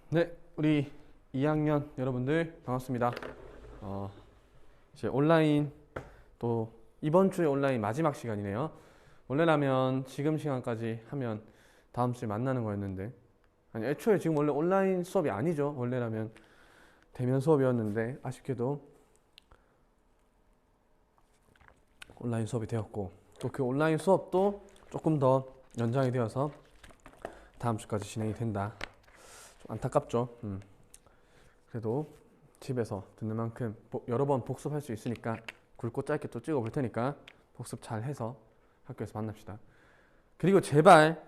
네, 우리 2학년 여러분들 반갑습니다. 이제 온라인 또 이번 주에 온라인 마지막 시간이네요. 원래라면 지금 시간까지 하면 다음 주에 만나는 거였는데, 아니 애초에 지금 원래 온라인 수업이 아니죠. 원래라면 대면 수업이었는데 아쉽게도 온라인 수업이 되었고, 또 그 온라인 수업도 조금 더 연장이 되어서 다음 주까지 진행이 된다. 좀 안타깝죠. 그래도 집에서 듣는 만큼 여러 번 복습할 수 있으니까 굵고 짧게 또 찍어 볼 테니까 복습 잘 해서 학교에서 만납시다. 그리고 제발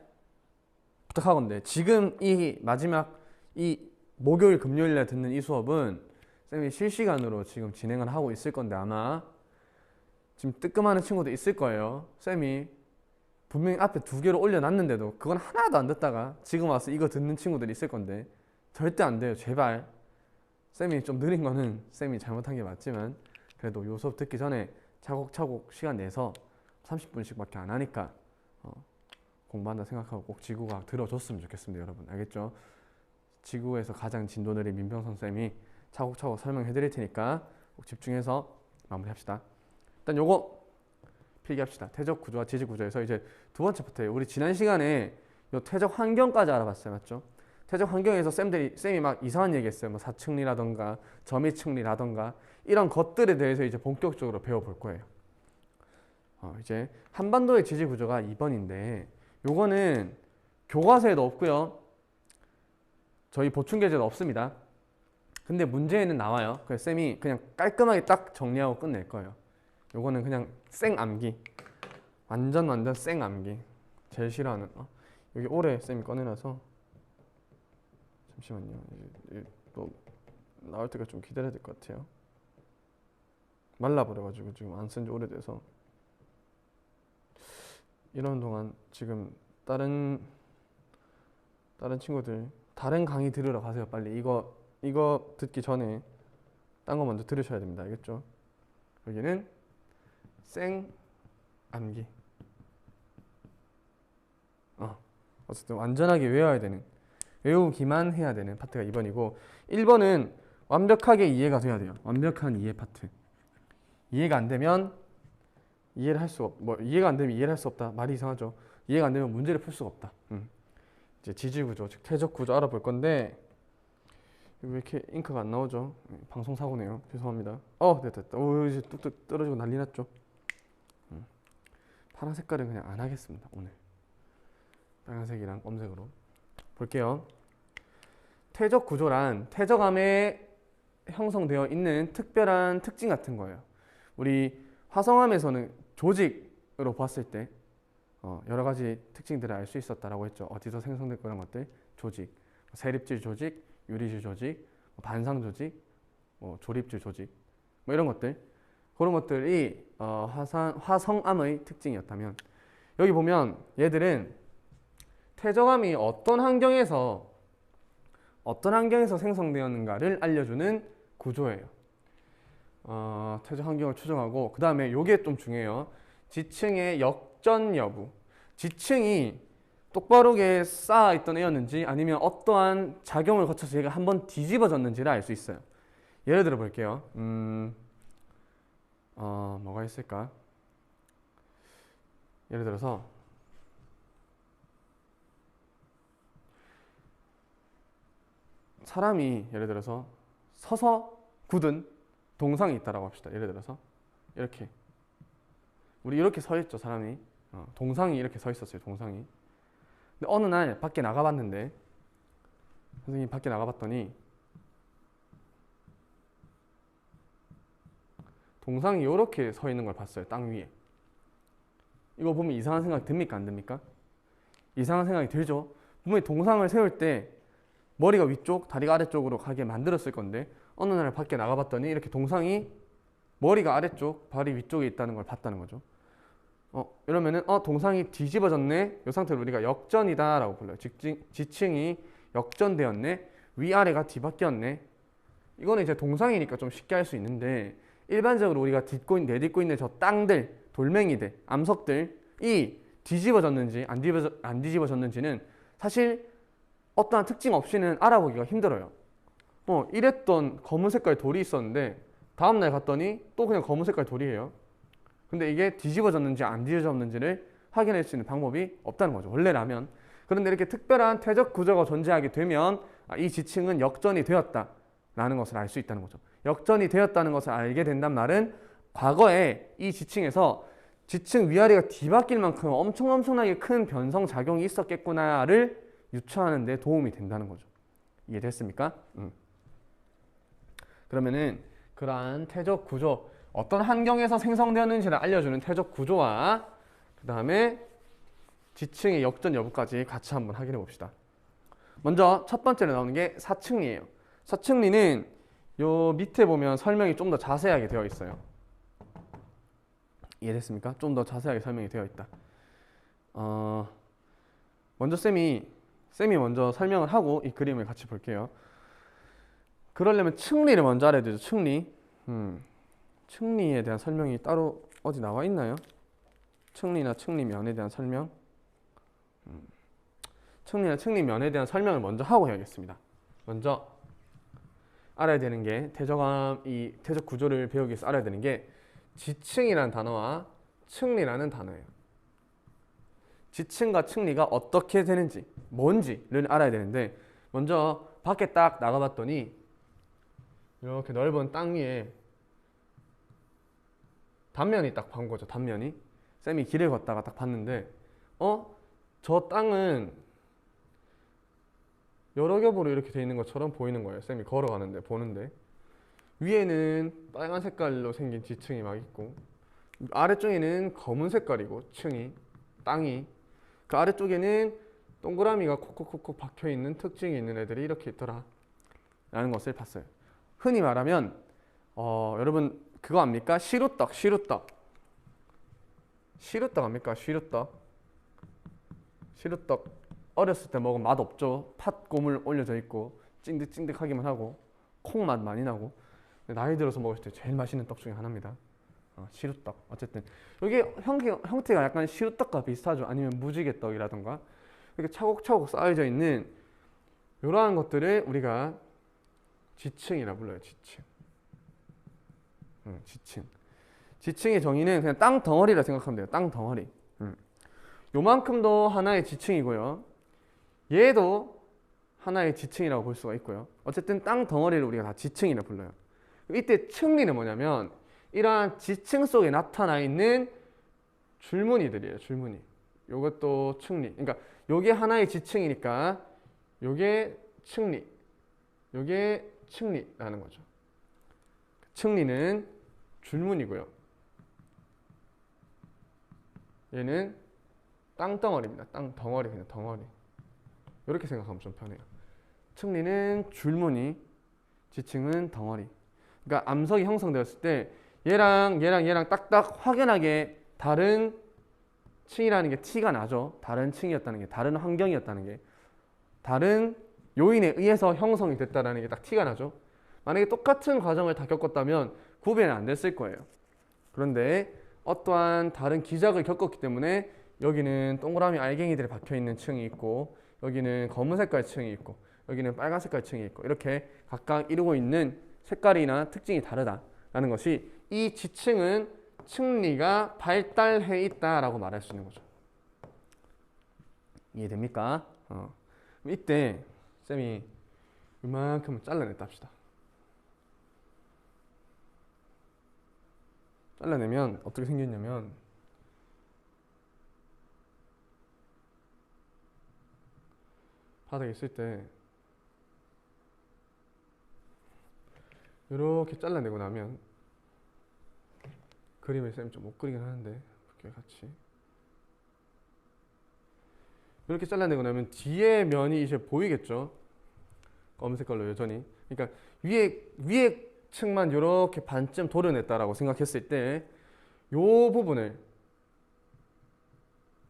부탁하건대, 지금 이 마지막 이 목요일 금요일에 듣는 이 수업은 쌤이 실시간으로 지금 진행을 하고 있을 건데, 아마 지금 뜨끔하는 친구도 있을 거예요. 쌤이 분명히 앞에 2개로 올려놨는데도 그건 하나도 안 듣다가 지금 와서 이거 듣는 친구들이 있을 건데, 절대 안 돼요. 제발. 쌤이 좀 느린 거는 쌤이 잘못한 게 맞지만, 그래도 요 수업 듣기 전에 차곡차곡 시간 내서 30분씩밖에 안 하니까 공부한다 생각하고 꼭 지구과학 들어줬으면 좋겠습니다. 여러분 알겠죠? 지구에서 가장 진도 느린 민병선 쌤이 차곡차곡 설명해 드릴 테니까 꼭 집중해서 마무리합시다. 일단 요거 필기합시다. 퇴적 구조와 지지 구조에서 이제 두 번째 파트예요. 우리 지난 시간에 요 퇴적 환경까지 알아봤어요. 맞죠? 퇴적 환경에서 쌤이 막 이상한 얘기 했어요. 뭐 사층리라던가 점이층리라던가 이런 것들에 대해서 이제 본격적으로 배워볼 거예요. 이제 한반도의 지지 구조가 2번인데, 요거는 교과서에도 없고요. 저희 보충계제도 없습니다. 근데 문제에는 나와요. 그래서 쌤이 그냥 깔끔하게 딱 정리하고 끝낼 거예요. 요거는 그냥 생 암기. 완전 생 암기. 제일 싫어하는 여기 오래 쌤이 꺼내놔서 잠시만요. 이제 또 나올 때까지 좀 기다려야 될 것 같아요. 말라버려가지고 지금 안 쓴 지 오래돼서. 이런 동안 지금 다른 친구들 다른 강의 들으러 가세요. 빨리 이거 듣기 전에 딴 거 먼저 들으셔야 됩니다. 알겠죠? 여기는 생 암기. 어쨌든 완전하게 외워야 되는, 외우기만 해야 되는 파트가 2번이고, 1번은 완벽하게 이해가 돼야 돼요. 완벽한 이해 파트. 이해가 안 되면 이해를 할 수가 이해가 안 되면 이해를 할 수 없다. 말이 이상하죠. 이해가 안 되면 문제를 풀 수가 없다. 이제 지지 구조, 즉 퇴적 구조 알아볼 건데, 왜 이렇게 잉크가 안 나오죠? 방송 사고네요. 죄송합니다. 됐다. 이제 뚝뚝 떨어지고 난리 났죠. 파란 색깔은 그냥 안 하겠습니다. 오늘 빨간색이랑 검색으로 볼게요. 퇴적 구조란 퇴적암에 형성되어 있는 특별한 특징 같은 거예요. 우리 화성암에서는 조직으로 봤을 때 여러 가지 특징들을 알 수 있었다라고 했죠. 어디서 생성될 그런 것들, 조직, 세립질 조직, 유리질 조직, 반상 조직, 조립질 조직, 이런 것들, 그런 것들이 화성암의 특징이었다면, 여기 보면 얘들은 퇴적암이 어떤 환경에서 생성되었는가를 알려주는 구조예요. 퇴적 환경을 추정하고, 그 다음에 요게 좀 중요해요. 지층의 역전 여부. 지층이 똑바르게 쌓아있던 애였는지 아니면 어떠한 작용을 거쳐서 얘가 한번 뒤집어졌는지를 알 수 있어요. 예를 들어 볼게요. 뭐가 있을까? 예를 들어서 사람이 예를 들어서 서서 굳은 동상이 있다라고 합시다. 예를 들어서 이렇게 우리 이렇게 서 있죠. 사람이 동상이 이렇게 서 있었어요. 동상이. 근데 어느 날 밖에 나가봤는데, 선생님이 밖에 나가봤더니 동상이 이렇게 서 있는 걸 봤어요. 땅 위에. 이거 보면 이상한 생각이 듭니까? 안 듭니까? 이상한 생각이 들죠. 분명히 동상을 세울 때 머리가 위쪽, 다리가 아래쪽으로 가게 만들었을 건데, 어느 날 밖에 나가봤더니 이렇게 동상이 머리가 아래쪽, 발이 위쪽에 있다는 걸 봤다는 거죠. 이러면은 동상이 뒤집어졌네. 이 상태로 우리가 역전이다 라고 불러요. 지층이 역전되었네. 위아래가 뒤바뀌었네. 이거는 이제 동상이니까 좀 쉽게 할 수 있는데, 일반적으로 우리가 내딛고 있는 저 땅들, 돌멩이들, 암석들이 뒤집어졌는지 안 뒤집어졌는지는 사실 어떠한 특징 없이는 알아보기가 힘들어요. 이랬던 검은 색깔 돌이 있었는데 다음날 갔더니 또 그냥 검은 색깔 돌이에요. 근데 이게 뒤집어졌는지 안 뒤집어졌는지를 확인할 수 있는 방법이 없다는 거죠, 원래라면. 그런데 이렇게 특별한 퇴적 구조가 존재하게 되면 이 지층은 역전이 되었다라는 것을 알 수 있다는 거죠. 역전이 되었다는 것을 알게 된단 말은 과거에 이 지층에서 지층 위아래가 뒤바뀔 만큼 엄청나게 큰 변성 작용이 있었겠구나를 유추하는 데 도움이 된다는 거죠. 이해됐습니까? 그러면은 그러한 퇴적 구조, 어떤 환경에서 생성되었는지를 알려주는 퇴적 구조와 그 다음에 지층의 역전 여부까지 같이 한번 확인해 봅시다. 먼저 첫 번째로 나오는 게 사층리예요. 사층리는 요 밑에 보면 설명이 좀 더 자세하게 되어 있어요. 이해됐습니까? 좀 더 자세하게 설명이 되어 있다. 먼저 쌤이 먼저 설명을 하고 이 그림을 같이 볼게요. 그러려면 층리를 먼저 알아야 되죠. 층리. 층리에 대한 설명이 따로 어디 나와 있나요? 층리나 층리면에 대한 설명. 층리나 층리면에 대한 설명을 먼저 하고 해야겠습니다. 먼저 알아야 되는 게 이 퇴적 구조를 배우기 위해서 알아야 되는 게 지층이라는 단어와 층리라는 단어예요. 지층과 층리가 어떻게 되는지, 뭔지를 알아야 되는데 먼저 밖에 딱 나가봤더니 이렇게 넓은 땅 위에 단면이 딱 본 거죠. 단면이. 쌤이 길을 걷다가 딱 봤는데 저 땅은 여러 겹으로 이렇게 돼 있는 것처럼 보이는 거예요. 쌤이 걸어가는데 보는데 위에는 빨간 색깔로 생긴 지층이 막 있고 아래쪽에는 검은 색깔이고 땅이 그 아래쪽에는 동그라미가 콕콕콕콕 박혀있는 특징이 있는 애들이 이렇게 있더라 라는 것을 봤어요. 흔히 말하면 여러분 그거 압니까? 시루떡 압니까? 시루떡 어렸을 때 먹으면 맛 없죠. 팥 고물 올려져 있고 찐득찐득하기만 하고 콩 맛 많이 나고 나이 들어서 먹을 때 제일 맛있는 떡 중에 하나입니다. 시루떡. 어쨌든 이게 형태가 약간 시루떡과 비슷하죠. 아니면 무지개떡이라던가 이렇게 차곡차곡 쌓여져 있는 이러한 것들을 우리가 지층이라 불러요. 지층의 정의는 그냥 땅 덩어리라 생각하면 돼요. 땅 덩어리. 요만큼도 하나의 지층이고요. 얘도 하나의 지층이라고 볼 수가 있고요. 어쨌든 땅 덩어리를 우리가 다 지층이라 불러요. 이때 층리는 뭐냐면 이러한 지층 속에 나타나 있는 줄무늬들이에요. 줄무늬. 요것도 층리. 그러니까 요게 하나의 지층이니까 요게 층리. 요게 층리라는 거죠. 층리는 줄무늬고요. 얘는 땅덩어리입니다. 땅덩어리, 그냥 덩어리. 이렇게 생각하면 좀 편해요. 층리는 줄무늬, 지층은 덩어리. 그러니까 암석이 형성되었을 때 얘랑 딱딱 확연하게 다른 층이라는 게 티가 나죠. 다른 층이었다는 게, 다른 환경이었다는 게, 다른 요인에 의해서 형성이 됐다는 게 딱 티가 나죠. 만약에 똑같은 과정을 다 겪었다면 구별이 안 됐을 거예요. 그런데 어떠한 다른 기작을 겪었기 때문에 여기는 동그라미 알갱이들이 박혀있는 층이 있고 여기는 검은 색깔 층이 있고 여기는 빨간 색깔 층이 있고 이렇게 각각 이루고 있는 색깔이나 특징이 다르다라는 것이 이 지층은 층리가 발달해 있다라고 말할 수 있는 거죠. 이해됩니까? 이때 쌤이 이만큼을 잘라냈다 합시다. 잘라내면 어떻게 생겼냐면 바닥에 있을 때 이렇게 잘라내고 나면 그림을 쌤이 좀 못 그리긴 하는데 이렇게 같이 이렇게 잘라내고 나면 뒤에 면이 이제 보이겠죠. 검은 색깔로 여전히. 그러니까 위에 층만 이렇게 반쯤 도려냈다라고 생각했을 때 이 부분을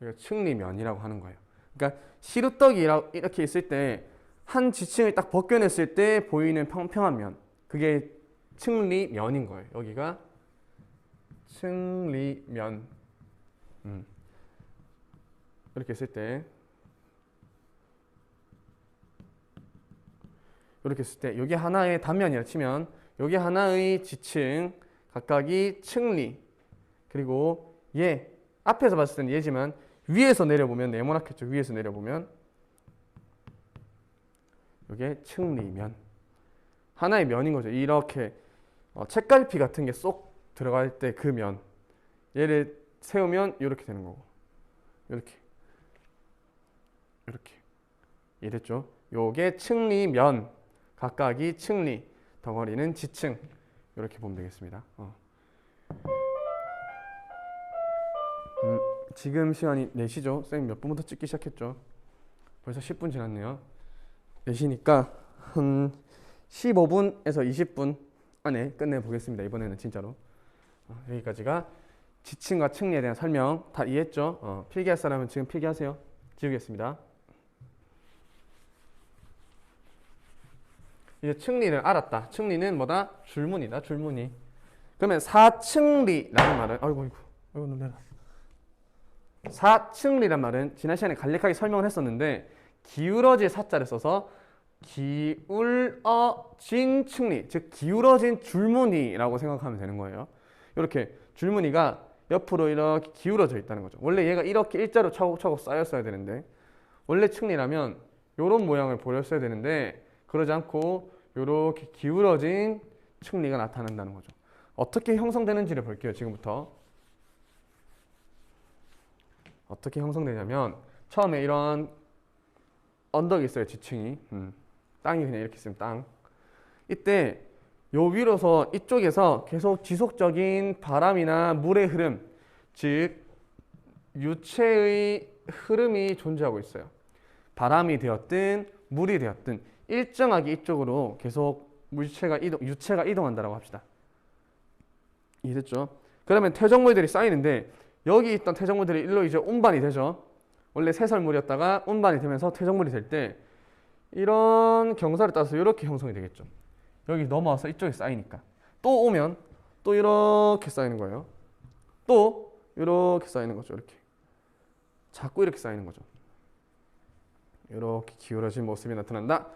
우리가 층리면이라고 하는 거예요. 그러니까 시루떡이 이렇게 있을 때 한 지층을 딱 벗겨냈을 때 보이는 평평한 면, 그게 층리면인 거예요. 여기가 층리면. 이렇게 있을 때 이렇게 했을 때 여기 하나의 단면이라 치면 여기 하나의 지층 각각이 층리 그리고 얘 앞에서 봤을 때는 얘지만 위에서 내려보면 네모나겠죠. 위에서 내려보면 이게 층리면 하나의 면인 거죠. 이렇게 책갈피 같은 게 쏙 들어갈 때 그 면 얘를 세우면 이렇게 되는 거고 이렇게 이랬죠. 요게 층리면 각각이 층리 덩어리는 지층 이렇게 보면 되겠습니다. 지금 시간이 4시죠. 쌤 몇 분부터 찍기 시작했죠? 벌써 10분 지났네요. 4시니까 한 15분에서 20분 안에 끝내보겠습니다. 이번에는 진짜로. 여기까지가 지층과 층리에 대한 설명 다 이해했죠? 필기할 사람은 지금 필기하세요. 지우겠습니다. 이제 층리를 알았다. 층리는 뭐다? 줄무늬다. 줄무늬. 그러면 사층리라는 말은 아이고 놀래라. 사층리란 말은 지난 시간에 간략하게 설명을 했었는데 기울어질 사자를 써서 기울어진 층리, 즉 기울어진 줄무늬라고 생각하면 되는 거예요. 이렇게 줄무늬가 옆으로 이렇게 기울어져 있다는 거죠. 원래 얘가 이렇게 일자로 차곡차곡 쌓였어야 되는데 원래 층리라면 이런 모양을 보였어야 되는데 그러지 않고 이렇게 기울어진 층리가 나타난다는 거죠. 어떻게 형성되는지를 볼게요. 지금부터. 어떻게 형성되냐면 처음에 이런 언덕이 있어요. 지층이. 땅이 그냥 이렇게 있으면 땅. 이때 요 위로서 이쪽에서 계속 지속적인 바람이나 물의 흐름, 즉 유체의 흐름이 존재하고 있어요. 바람이 되었든 물이 되었든 일정하게 이쪽으로 계속 유체가 이동한다고 합시다. 이해됐죠? 그러면 퇴적물들이 쌓이는데 여기 있던 퇴적물들이 일로 이제 운반이 되죠. 원래 새설물이었다가 운반이 되면서 퇴적물이 될 때 이런 경사를 따라서 이렇게 형성이 되겠죠. 여기 넘어와서 이쪽에 쌓이니까 또 오면 또 이렇게 쌓이는 거예요. 또 이렇게 쌓이는 거죠. 이렇게 자꾸 이렇게 쌓이는 거죠. 이렇게 기울어진 모습이 나타난다.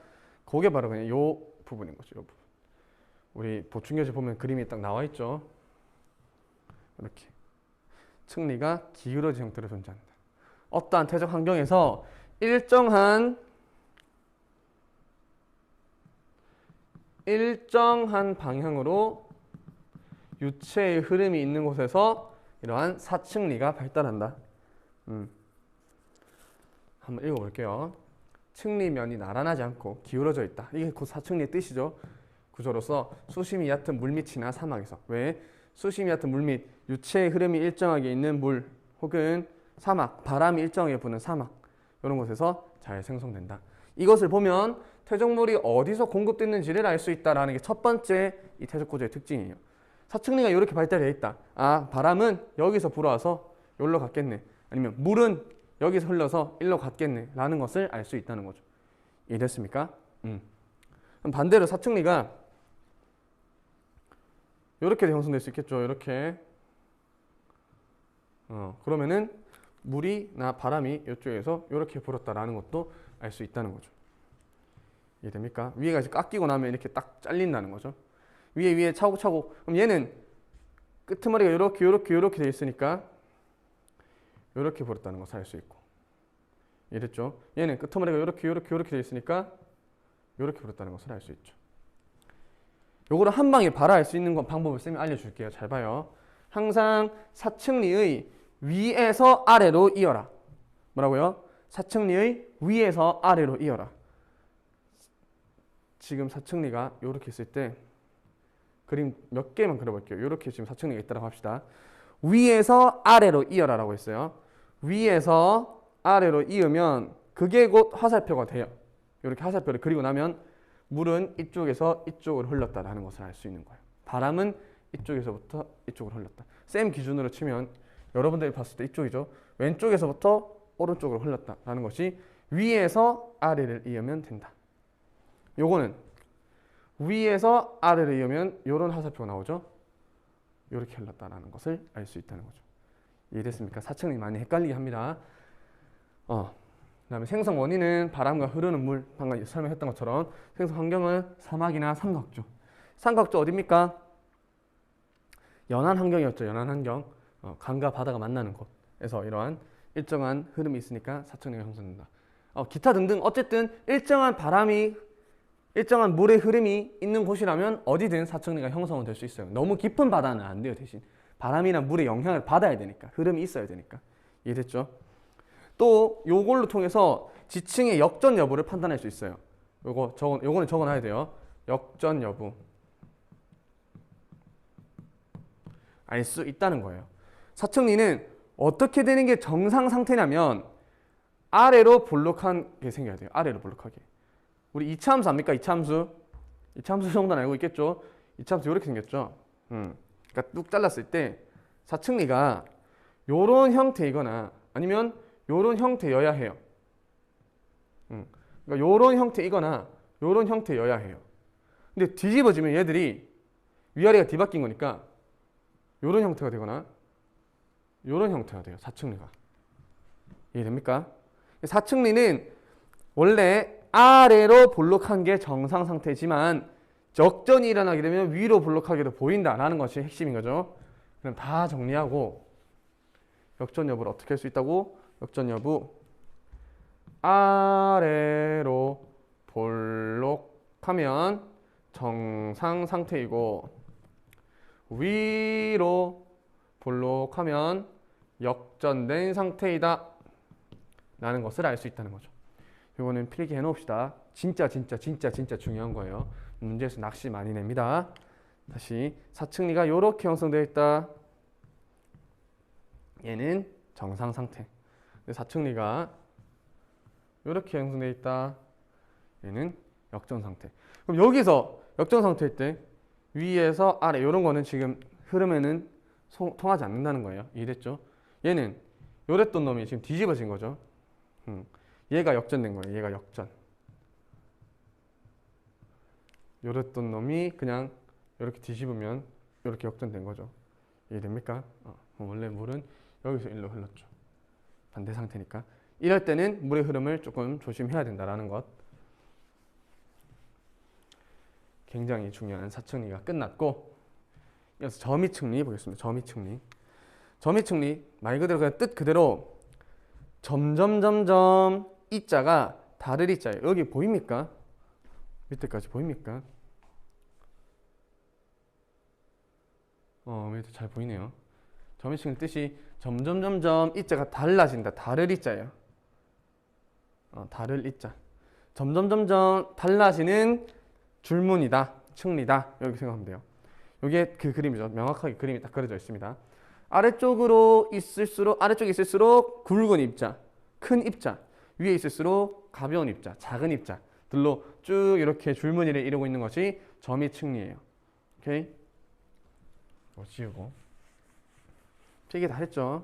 그게 바로 그냥 요 부분인 거죠. 요 부분. 우리 보충교재 보면 그림이 딱 나와 있죠. 이렇게 층리가 기울어진 형태로 존재한다. 어떠한 퇴적 환경에서 일정한 방향으로 유체의 흐름이 있는 곳에서 이러한 사층리가 발달한다. 한번 읽어볼게요. 층리면이 나란하지 않고 기울어져 있다. 이게 곧 사층리의 뜻이죠. 구조로서 수심이 얕은 물밑이나 사막에서 왜? 수심이 얕은 물밑, 유체의 흐름이 일정하게 있는 물 혹은 사막, 바람이 일정하게 부는 사막 이런 곳에서 잘 생성된다. 이것을 보면 퇴적물이 어디서 공급됐는지를 알 수 있다라는 게 첫 번째 이 퇴적 구조의 특징이에요. 사층리가 이렇게 발달되어 있다. 아, 바람은 여기서 불어와서 여기로 갔겠네. 아니면 물은 여기서 흘러서 일로 갔겠네 라는 것을 알 수 있다는 거죠. 이해됐습니까? 그럼 반대로 사층리가 이렇게 형성될 수 있겠죠. 이렇게 그러면은 물이나 바람이 이쪽에서 이렇게 불었다라는 것도 알 수 있다는 거죠. 이해됩니까? 위에가 이제 깎이고 나면 이렇게 딱 잘린다는 거죠. 위에 차곡차곡. 그럼 얘는 끄트머리가 이렇게 돼 있으니까 이렇게 불었다는 것을 알 수 있고. 이해됐죠? 얘는 끄트머리가 이렇게 돼 있으니까 이렇게 불었다는 것을 알 수 있죠. 요거를 한 방에 바로 알 수 있는 방법을 쌤이 알려줄게요. 잘 봐요. 항상 사층리의 위에서 아래로 이어라. 뭐라고요? 사층리의 위에서 아래로 이어라. 지금 사층리가 이렇게 있을 때 그림 몇 개만 그려볼게요. 이렇게 지금 사층리가 있다고 합시다. 위에서 아래로 이어라라고 했어요. 위에서 아래로 이으면 그게 곧 화살표가 돼요. 이렇게 화살표를 그리고 나면 물은 이쪽에서 이쪽으로 흘렀다라는 것을 알 수 있는 거예요. 바람은 이쪽에서부터 이쪽으로 흘렀다. 쌤 기준으로 치면 여러분들이 봤을 때 이쪽이죠. 왼쪽에서부터 오른쪽으로 흘렀다라는 것이 위에서 아래를 이으면 된다. 요거는 위에서 아래를 이으면 이런 화살표가 나오죠. 이렇게 흘렀다라는 것을 알 수 있다는 거죠. 이해됐습니까? 사층리 많이 헷갈리게 합니다. 그다음에 생성 원인은 바람과 흐르는 물, 방금 설명했던 것처럼 생성 환경은 사막이나 삼각주. 삼각주 어디입니까? 연안 환경이었죠. 연안 환경. 강과 바다가 만나는 곳에서 이러한 일정한 흐름이 있으니까 사측리가 형성된다. 기타 등등 어쨌든 일정한 물의 흐름이 있는 곳이라면 어디든 사측리가 형성은 될 수 있어요. 너무 깊은 바다는 안 돼요. 대신 바람이나 물의 영향을 받아야 되니까, 흐름이 있어야 되니까. 이해됐죠? 또 요걸로 통해서 지층의 역전 여부를 판단할 수 있어요. 요거는 적어놔야 돼요. 역전 여부 알 수 있다는 거예요. 사측리는 어떻게 되는 게 정상 상태냐면 아래로 볼록한 게 생겨야 돼요. 아래로 볼록하게. 우리 이차함수 압니까? 이차함수 정도는 알고 있겠죠? 이차함수 이렇게 생겼죠? 그러니까 뚝 잘랐을 때 사측리가 요런 형태이거나 아니면 요런 형태여야 해요. 그러니까 요런 형태이거나 요런 형태여야 해요. 근데 뒤집어지면 얘들이 위아래가 뒤바뀐 거니까 요런 형태가 되거나 요런 형태가 돼요. 사측리가. 이해됩니까? 사측리는 원래 아래로 볼록한 게 정상 상태지만 역전이 일어나게 되면 위로 볼록하게도 보인다라는 것이 핵심인 거죠. 그럼 다 정리하고 역전 여부를 어떻게 할 수 있다고? 역전 여부 아래로 볼록하면 정상 상태이고 위로 볼록하면 역전된 상태이다 라는 것을 알 수 있다는 거죠. 이거는 필기 해놓읍시다. 진짜 중요한 거예요. 문제에서 낚시 많이 냅니다. 다시 사측리가 이렇게 형성되어 있다. 얘는 정상 상태. 사측리가 이렇게 형성되어 있다. 얘는 역전 상태. 그럼 여기서 역전 상태일 때 위에서 아래 이런 거는 지금 흐름에는 통하지 않는다는 거예요. 이해됐죠? 얘는 요랬던 놈이 지금 뒤집어진 거죠. 얘가 역전된 거예요. 얘가 역전. 요랬던 놈이 그냥 이렇게 뒤집으면 이렇게 역전된 거죠. 이해됩니까? 원래 물은 여기서 일로 흘렀죠. 반대 상태니까. 이럴 때는 물의 흐름을 조금 조심해야 된다라는 것. 굉장히 중요한 사측리가 끝났고, 이어서 점이측리 보겠습니다. 점이측리 말 그대로 그냥 뜻 그대로 점점 이자가 다를 이자예요. 여기 보입니까? 밑에까지 보입니까? 밑에 잘 보이네요. 점이측리 뜻이 점점 이자가 달라진다. 다를 이자예요. 다를 이자. 점점 달라지는 줄무늬다. 측리다. 이렇게 생각하면 돼요. 이게 그 그림이죠. 명확하게 그림이 딱 그려져 있습니다. 아래쪽에 있을수록 굵은 입자, 큰 입자, 위에 있을수록 가벼운 입자, 작은 입자들로 쭉 이렇게 줄무늬를 이루고 있는 것이 점이측리예요. 오케이? 지우고 필기 다 했죠?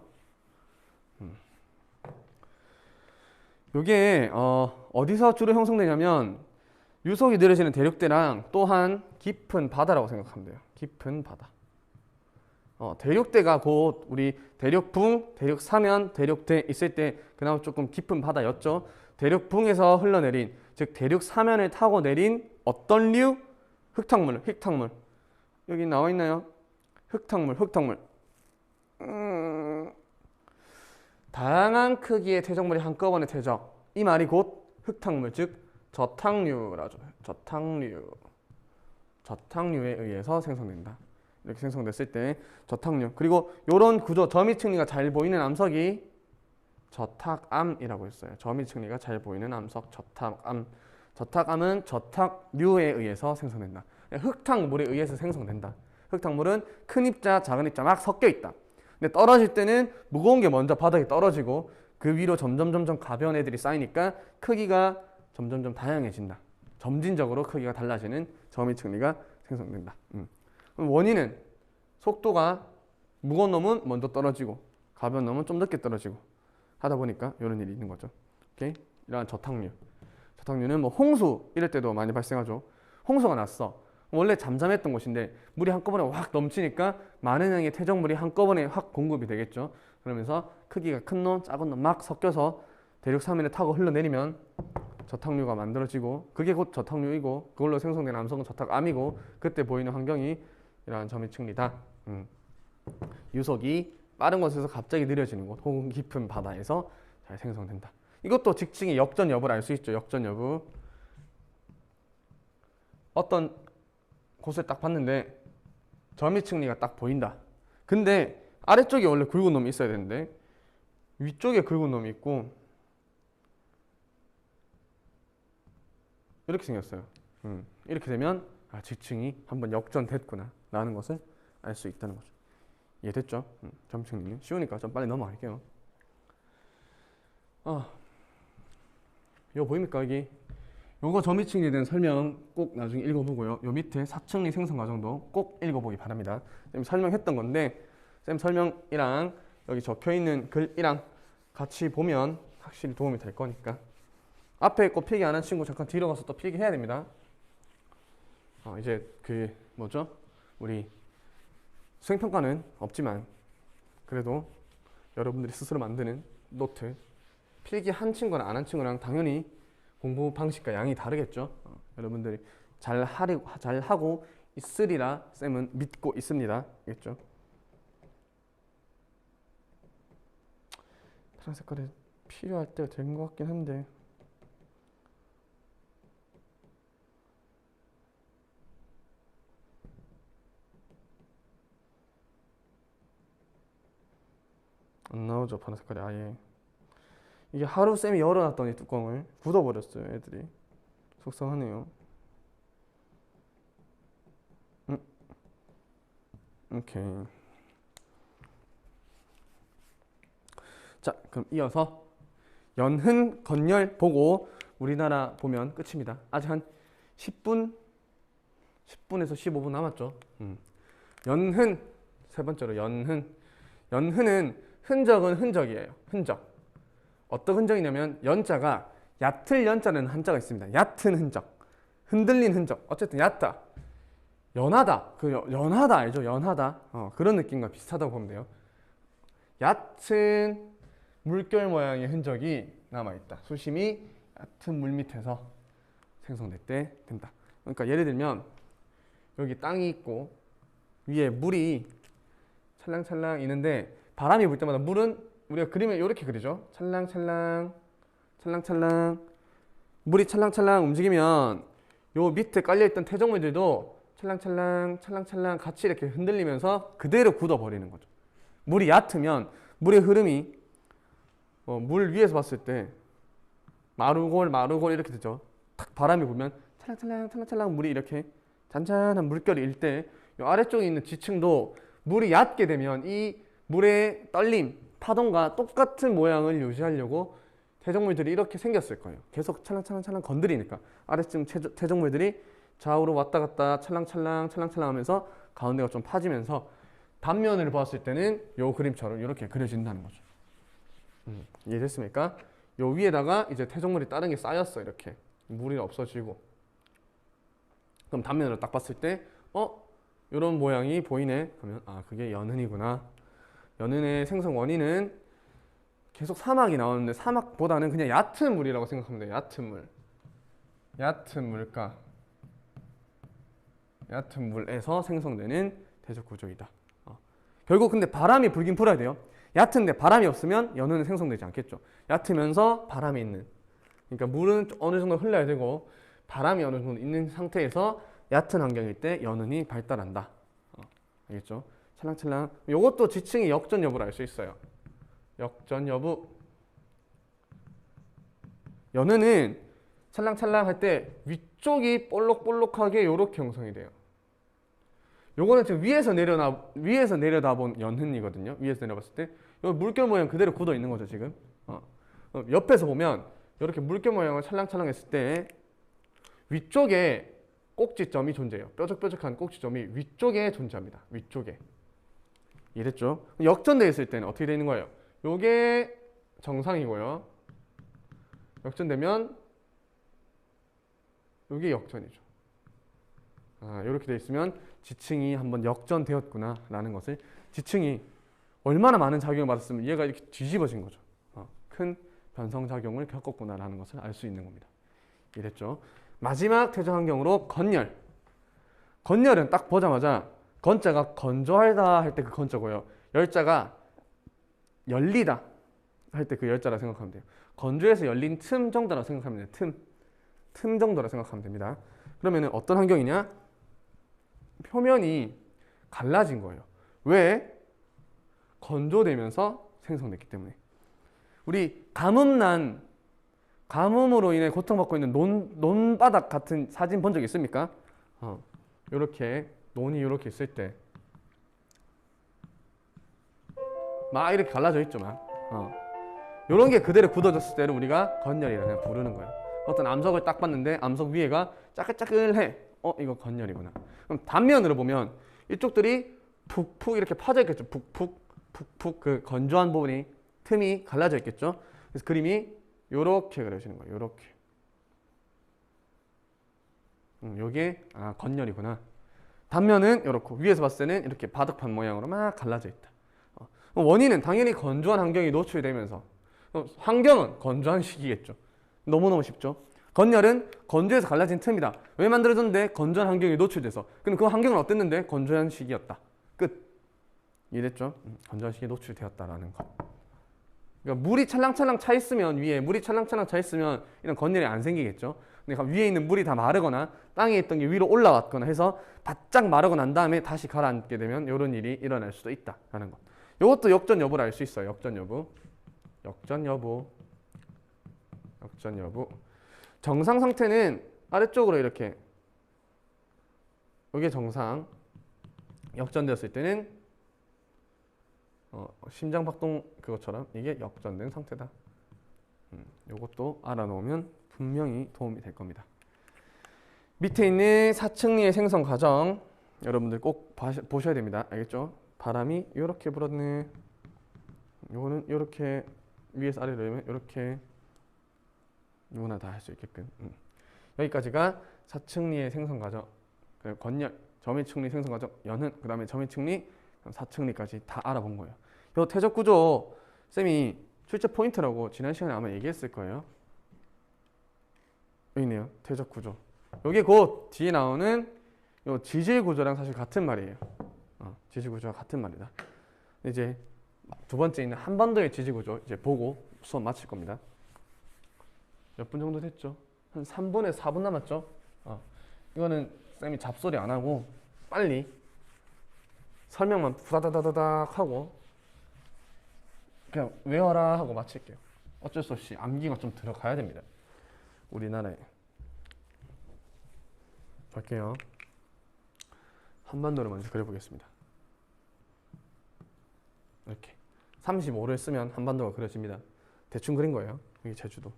이게 어디서 주로 형성되냐면 유속이 느려지는 대륙대랑 또한 깊은 바다라고 생각하면 돼요. 깊은 바다. 대륙대가 곧 우리 대륙붕, 대륙사면, 대륙대 있을 때 그나마 조금 깊은 바다였죠. 대륙붕에서 흘러내린, 즉 대륙사면을 타고 내린 어떤 류? 흙탕물. 여기 나와 있나요? 흙탕물. 다양한 크기의 퇴적물이 한꺼번에 퇴적. 이 말이 곧 흙탕물, 즉 저탕류라죠. 저탕류에 의해서 생성된다. 이렇게 생성됐을 때 저탕류. 그리고 이런 구조, 점이측리가 잘 보이는 암석이 저탁암이라고 했어요. 점이측리가 잘 보이는 암석, 저탁암. 저탁암은 저탁류에 의해서 생성된다. 흙탕물에 의해서 생성된다. 흙탕물은 큰 입자, 작은 입자 막 섞여 있다. 근데 떨어질 때는 무거운 게 먼저 바닥에 떨어지고 그 위로 점점 가벼운 애들이 쌓이니까 크기가 점점 다양해진다. 점진적으로 크기가 달라지는 점이측리가 생성된다. 원인은 속도가 무거운 놈은 먼저 떨어지고 가벼운 놈은 좀 늦게 떨어지고 하다 보니까 이런 일이 있는 거죠. 오케이? 이러한 저탕류는 뭐 홍수 이럴 때도 많이 발생하죠. 홍수가 났어. 원래 잠잠했던 곳인데 물이 한꺼번에 확 넘치니까 많은 양의 퇴적물이 한꺼번에 확 공급이 되겠죠. 그러면서 크기가 큰 놈, 작은 놈 막 섞여서 대륙 사면에 타고 흘러내리면 저탁류가 만들어지고 그게 곧 저탁류이고 그걸로 생성된 암석은 저탁암이고 그때 보이는 환경이 이러한 점유층리다. 유속이 빠른 곳에서 갑자기 느려지는 곳 혹은 깊은 바다에서 잘 생성된다. 이것도 직층의 역전 여부를 알 수 있죠. 역전 여부. 어떤 곳을 딱 봤는데 점유층리가 딱 보인다. 근데 아래쪽에 원래 굵은 놈이 있어야 되는데 위쪽에 굵은 놈이 있고 이렇게 생겼어요. 이렇게 되면 지층이 한번 역전됐구나 라는 것을 알 수 있다는 거죠. 이해됐죠? 점층리는 쉬우니까 좀 빨리 넘어갈게요. 이거 보입니까 여기? 요거 점유층리에 대한 설명 꼭 나중에 읽어보고요. 요 밑에 사층리 생성 과정도 꼭 읽어보기 바랍니다. 쌤 설명했던 건데 쌤 설명이랑 여기 적혀있는 글이랑 같이 보면 확실히 도움이 될 거니까 앞에 거 필기 안 한 친구 잠깐 뒤로 가서 또 필기해야 됩니다. 이제 그 뭐죠? 우리 수행평가는 없지만 그래도 여러분들이 스스로 만드는 노트 필기 한 친구랑 안 한 친구랑 당연히 공부 방식과 양이 다르겠죠. 여러분들이 잘 하고 있으리라 쌤은 믿고 있습니다. 알겠죠? 파란 색깔이 필요할 때가 된 것 같긴 한데 안 나오죠. 파란 색깔이 아예. 이게 하루 쌤이 열어놨더니 뚜껑을 굳어버렸어요. 애들이. 속상하네요. 오케이. 자, 그럼 이어서 연흔, 건열 보고 우리나라 보면 끝입니다. 아직 한 10분에서 15분 남았죠. 연흔, 세 번째로 연흔. 연흔은 흔적은 흔적이에요. 흔적. 어떤 흔적이냐면 연자가 얕을 연자는 한자가 있습니다. 얕은 흔적, 흔들린 흔적. 어쨌든 얕다, 연하다. 그 연하다 알죠? 연하다. 그런 느낌과 비슷하다고 보면 돼요. 얕은 물결 모양의 흔적이 남아 있다. 수심이 얕은 물 밑에서 생성될 때 된다. 그러니까 예를 들면 여기 땅이 있고 위에 물이 찰랑찰랑 있는데 바람이 불 때마다 물은 우리가 그리면 이렇게 그리죠. 찰랑찰랑 찰랑찰랑 물이 찰랑찰랑 움직이면 요 밑에 깔려있던 태적물들도 찰랑찰랑 찰랑찰랑 같이 이렇게 흔들리면서 그대로 굳어버리는 거죠. 물이 얕으면 물의 흐름이 물 위에서 봤을 때 마루골 이렇게 되죠. 탁 바람이 불면 찰랑찰랑 찰랑찰랑 물이 이렇게 잔잔한 물결이 일 때 요 아래쪽에 있는 지층도 물이 얕게 되면 이 물의 떨림, 파동과 똑같은 모양을 유지하려고 태적물들이 이렇게 생겼을 거예요. 계속 찰랑찰랑 건드리니까 아래층 태적물들이 좌우로 왔다 갔다 찰랑찰랑 하면서 가운데가 좀 파지면서 단면을 봤을 때는 요 그림처럼 이렇게 그려진다는 거죠. 이해됐습니까? 요 위에다가 이제 태적물이 다른 게 쌓였어. 이렇게 물이 없어지고 그럼 단면으로 딱 봤을 때 이런 모양이 보이네. 그러면 그게 연흔이구나. 연흔의 생성 원인은 계속 사막이 나오는데 사막보다는 그냥 얕은 물이라고 생각하면 돼요. 얕은 물가, 얕은 물에서 생성되는 대적 구조이다. 결국 근데 바람이 불긴 불어야 돼요. 얕은데 바람이 없으면 연흔은 생성되지 않겠죠. 얕으면서 바람이 있는, 그러니까 물은 어느 정도 흘러야 되고 바람이 어느 정도 있는 상태에서 얕은 환경일 때 연흔이 발달한다. 알겠죠? 찰랑찰랑. 이것도 지층의 역전 여부를 알 수 있어요. 역전 여부. 연흔은 찰랑찰랑 할 때 위쪽이 볼록볼록하게 이렇게 형성이 돼요. 요거는 지금 위에서 내려다본 연흔이거든요. 위에서 내려봤을 때 요 물결 모양 그대로 굳어 있는 거죠 지금. 옆에서 보면 이렇게 물결 모양을 찰랑찰랑했을 때 위쪽에 꼭지점이 존재해요. 뾰족뾰족한 꼭지점이 위쪽에 존재합니다. 위쪽에. 이해됐죠? 역전되어 있을 때는 어떻게 되는 거예요? 요게 정상이고요. 역전되면 요게 역전이죠. 이렇게 되어 있으면 지층이 한번 역전되었구나 라는 것을, 지층이 얼마나 많은 작용을 받았으면 얘가 이렇게 뒤집어진 거죠. 큰 변성작용을 겪었구나라는 것을 알 수 있는 겁니다. 이랬죠. 마지막 퇴적 환경으로 건열. 건열은 딱 보자마자 건자가 건조하다 할 때 그 건자고요. 열자가 열리다 할 때 그 열자라 생각하면 돼요. 건조해서 열린 틈 정도라 생각하면 돼요. 틈 정도라 생각하면 됩니다. 그러면 어떤 환경이냐? 표면이 갈라진 거예요. 왜? 건조되면서 생성됐기 때문에. 우리 가뭄으로 인해 고통받고 있는 논바닥 같은 사진 본 적 있습니까? 이렇게 논이 이렇게 있을 때 막 이렇게 갈라져 있죠, 막. 이런 게 그대로 굳어졌을 때는 우리가 건열이라 그냥 부르는 거예요. 어떤 암석을 딱 봤는데 암석 위에가 짜글짜글해. 이거 건열이구나. 그럼 단면으로 보면 이쪽들이 푹푹 이렇게 파져 있겠죠. 푹푹 그 건조한 부분이 틈이 갈라져 있겠죠. 그래서 그림이 요렇게 그려지는 거예요. 요렇게. 요게 건열이구나. 단면은 요렇고 위에서 봤을 때는 이렇게 바둑판 모양으로 막 갈라져 있다. 원인은 당연히 건조한 환경이 노출되면서 환경은 건조한 시기겠죠. 너무너무 쉽죠. 건열은 건조해서 갈라진 틈이다. 왜 만들어졌는데? 건조한 환경이 노출돼서. 그럼 그 환경은 어땠는데? 건조한 시기였다. 끝. 이해됐죠? 건조한 시기에 노출되었다라는 것. 그러니까 물이 찰랑찰랑 차 있으면 물이 찰랑찰랑 차 있으면 이런 건열이 안 생기겠죠. 그러니까 위에 있는 물이 다 마르거나 땅에 있던 게 위로 올라왔거나 해서 바짝 마르고 난 다음에 다시 가라앉게 되면 이런 일이 일어날 수도 있다라는 것. 이것도 역전 여부를 알 수 있어요. 역전 여부. 정상 상태는 아래쪽으로 이렇게 이게 정상. 역전되었을 때는 심장 박동 그것처럼 이게 역전된 상태다. 이것도 알아놓으면 분명히 도움이 될 겁니다. 밑에 있는 사층리의 생성 과정 여러분들 꼭 보셔야 됩니다. 알겠죠? 바람이 이렇게 불었네. 이거는 이렇게 위에서 아래로 오면 이렇게 누구나 다 할 수 있게끔. 여기까지가 사층리의 생성 과정, 건열, 점유층리 생성 과정, 연흔, 그 다음에 점유층리, 사층리까지 다 알아본 거예요. 이 퇴적 구조 쌤이 출제 포인트라고 지난 시간에 아마 얘기했을 거예요. 여기 있네요. 퇴적 구조. 여기 곧 뒤에 나오는 요 지질 구조랑 사실 같은 말이에요. 지질 구조가 같은 말이다. 이제 두 번째 있는 한반도의 지질 구조 이제 보고 수업 마칠 겁니다. 몇 분 정도 됐죠? 한 3분에서 4분 남았죠? 이거는 쌤이 잡소리 안 하고 빨리 설명만 후다다다닥 하고 그냥 외워라 하고 마칠게요. 어쩔 수 없이 암기가 좀 들어가야 됩니다. 우리나라에. 갈게요. 한반도를 먼저 그려보겠습니다. 이렇게 35를 쓰면 한반도가 그려집니다. 대충 그린 거예요. 여기 제주도.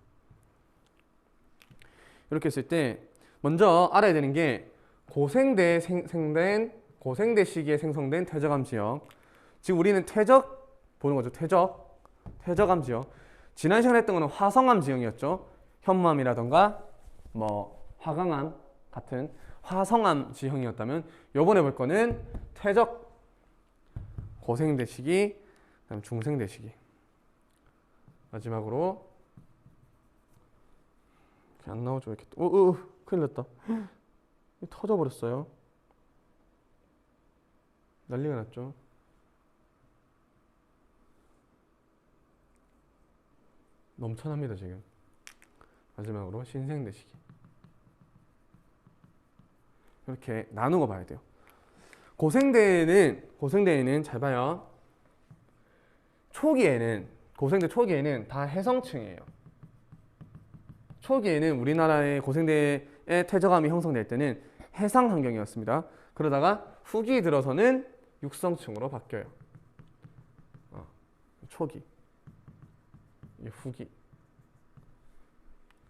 이렇게 했을 때 먼저 알아야 되는 게 고생대 시기에 생성된 퇴적암 지역. 지금 우리는 퇴적 보는 거죠. 퇴적암 지역. 지난 시간에 했던 거는 화성암 지형이었죠. 현무암이라던가 뭐 화강암 같은 화성암 지형이었다면 요번에 볼 거는 퇴적 고생대 시기, 그다음 중생대 시기. 마지막으로 안 나오죠. 이렇게 큰일 났다. 터져버렸어요. 난리가 났죠. 넘쳐납니다 지금. 마지막으로 신생대 시기. 이렇게 나누고 봐야 돼요. 고생대에는 잘 봐요. 고생대 초기에는 다 해성층이에요. 초기에는 우리나라의 고생대의 퇴적암이 형성될 때는 해상 환경이었습니다. 그러다가 후기 들어서는 육성층으로 바뀌어요. 초기. 후기.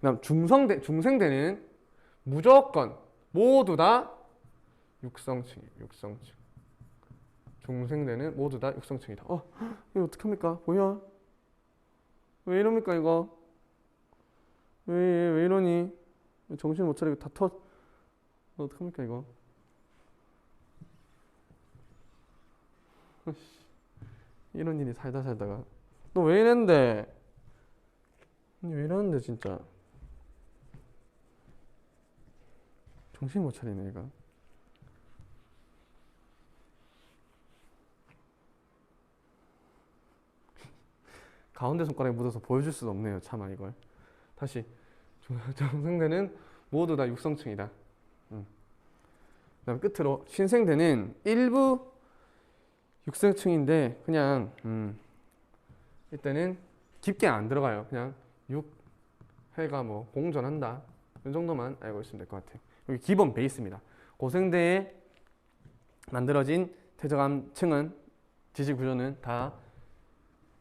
그다음 중생대는 무조건 모두 다 육성층이에요. 육성층. 중생대는 모두 다 육성층이다. 이거 어떡합니까? 뭐야? 왜 이럽니까 이거? 왜 이러니? 정신 못 차리고 어떡합니까 이거? 이런 일이 살다가 너 왜 이랬는데? 왜 이러는데 진짜 정신 못 차리네 얘가. 가운데 손가락에 묻어서 보여줄 수도 없네요. 차마 이걸. 다시 중생대는 모두 다 육성층이다. 그다음 끝으로 신생대는 일부 육성층인데 그냥 일단은 깊게 안 들어가요. 그냥 육해가 뭐 공존한다. 이 정도만 알고 있으면 될 것 같아요. 여기 기본 베이스입니다. 고생대에 만들어진 퇴적암층은 지질 구조는 다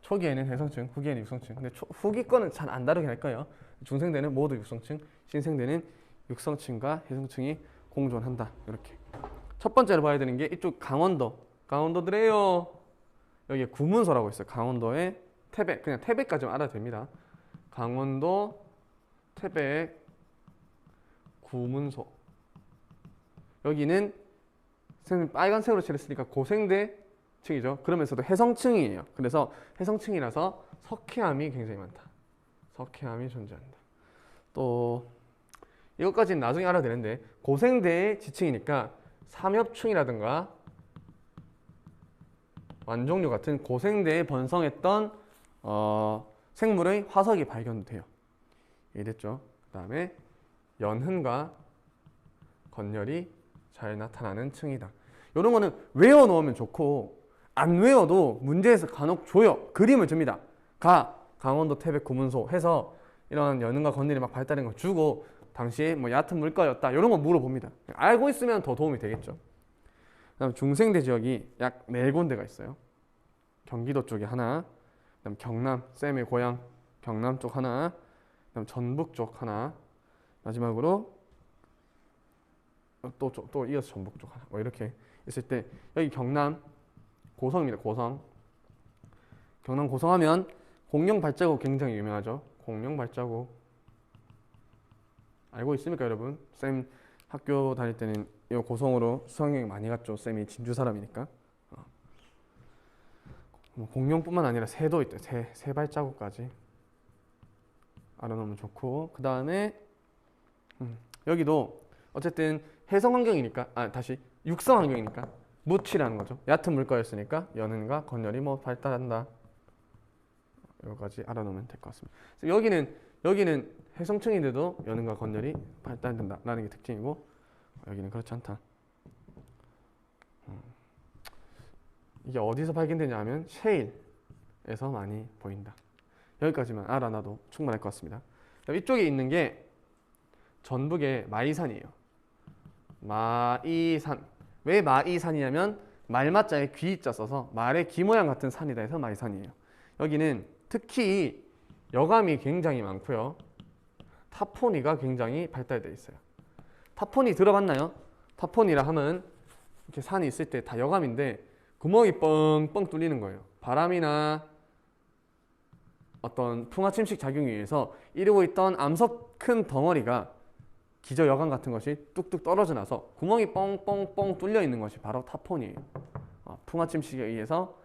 초기에는 해성층, 후기에는 육성층. 근데 후기 거는 잘 안 다르게 할 거예요. 중생대는 모두 육성층, 신생대는 육성층과 해성층이 공존한다. 이렇게. 첫 번째로 봐야 되는 게 이쪽 강원도들에요. 여기에 구문소라고 있어요. 강원도의 태백, 그냥 태백까지만 알아도 됩니다. 강원도, 태백, 구문소. 여기는 빨간색으로 칠했으니까 고생대 층이죠. 그러면서도 해성층이에요. 그래서 해성층이라서 석회암이 굉장히 많다. 석회암이 존재한다. 또 이것까지는 나중에 알아야 되는데 고생대의 지층이니까 삼엽충이라든가 완종류 같은 고생대에 번성했던 생물의 화석이 발견돼요. 이해됐죠? 그 다음에 연흔과 건열이 잘 나타나는 층이다. 이런 거는 외워 놓으면 좋고 안 외워도 문제에서 간혹 줘요. 그림을 줍니다. 강원도 태백 구문소 해서 이런 연흔과 건열이 막 발달한 거 주고 당시에 뭐 얕은 물가였다 이런 거 물어봅니다. 알고 있으면 더 도움이 되겠죠. 그다음 중생대 지역이 약 4군데가 있어요. 경기도 쪽에 하나, 그다음 경남 쌤의 고향 경남 쪽 하나, 그다음 전북 쪽 하나, 마지막으로 또 이어서 전북 쪽 하나. 뭐 이렇게 있을 때 여기 경남 고성입니다. 고성. 경남 고성하면 공룡 발자국 굉장히 유명하죠. 공룡 발자국 알고 있습니까, 여러분? 쌤 학교 다닐 때는 이 고성으로 수학여행 많이 갔죠. 쌤이 진주 사람이니까. 공룡뿐만 아니라 새도 있대. 새 발자국까지 알아놓으면 좋고, 그 다음에 여기도 어쨌든 해성 환경이니까 다시 육성 환경이니까 무치라는 거죠. 얕은 물가였으니까 연흔과 건열이 뭐 발달한다. 여기까지 알아놓으면 될 것 같습니다. 여기는 해성층인데도 연흔과 건열이 발달된다라는 게 특징이고 여기는 그렇지 않다. 이게 어디서 발견되냐 하면 셰일에서 많이 보인다. 여기까지만 알아놔도 충분할 것 같습니다. 이쪽에 있는 게 전북의 마이산이에요. 마이산. 왜 마이산이냐면 말맞자에 귀자 써서 말의 귀 모양 같은 산이다 해서 마이산이에요. 여기는 특히 여감이 굉장히 많고요. 타포니가 굉장히 발달되어 있어요. 타포니 들어봤나요? 타포니라 하면 이렇게 산이 있을 때 다 여감인데 구멍이 뻥뻥 뚫리는 거예요. 바람이나 어떤 풍화침식 작용에 의해서 이루고 있던 암석 큰 덩어리가 기저 여감 같은 것이 뚝뚝 떨어져 나서 구멍이 뻥뻥뻥 뚫려 있는 것이 바로 타폰이에요. 풍화침식에 의해서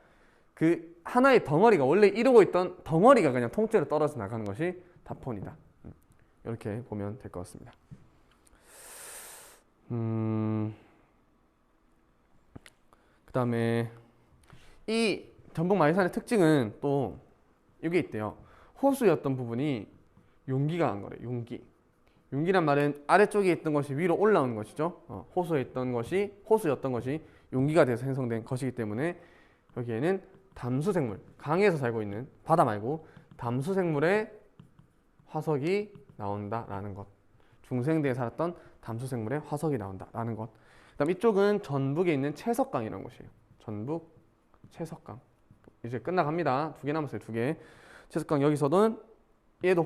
그 하나의 덩어리가 원래 이루고 있던 덩어리가 그냥 통째로 떨어져 나가는 것이 타폰이다. 이렇게 보면 될 것 같습니다. 그 다음에 이 전북 마이산의 특징은 또 이게 있대요. 호수였던 부분이 융기가 한 거래요. 융기란 말은 아래쪽에 있던 것이 위로 올라온 것이죠. 호수였던 것이 융기가 돼서 생성된 것이기 때문에 여기에는 담수생물, 강에서 살고 있는 바다 말고 담수생물의 화석이 나온다라는 것. 중생대에 살았던 담수생물의 화석이 나온다라는 것. 그다음 이쪽은 전북에 있는 채석강이라는 곳이에요. 전북 채석강. 이제 끝나갑니다. 2개 남았어요. 2개. 채석강 여기서는 얘도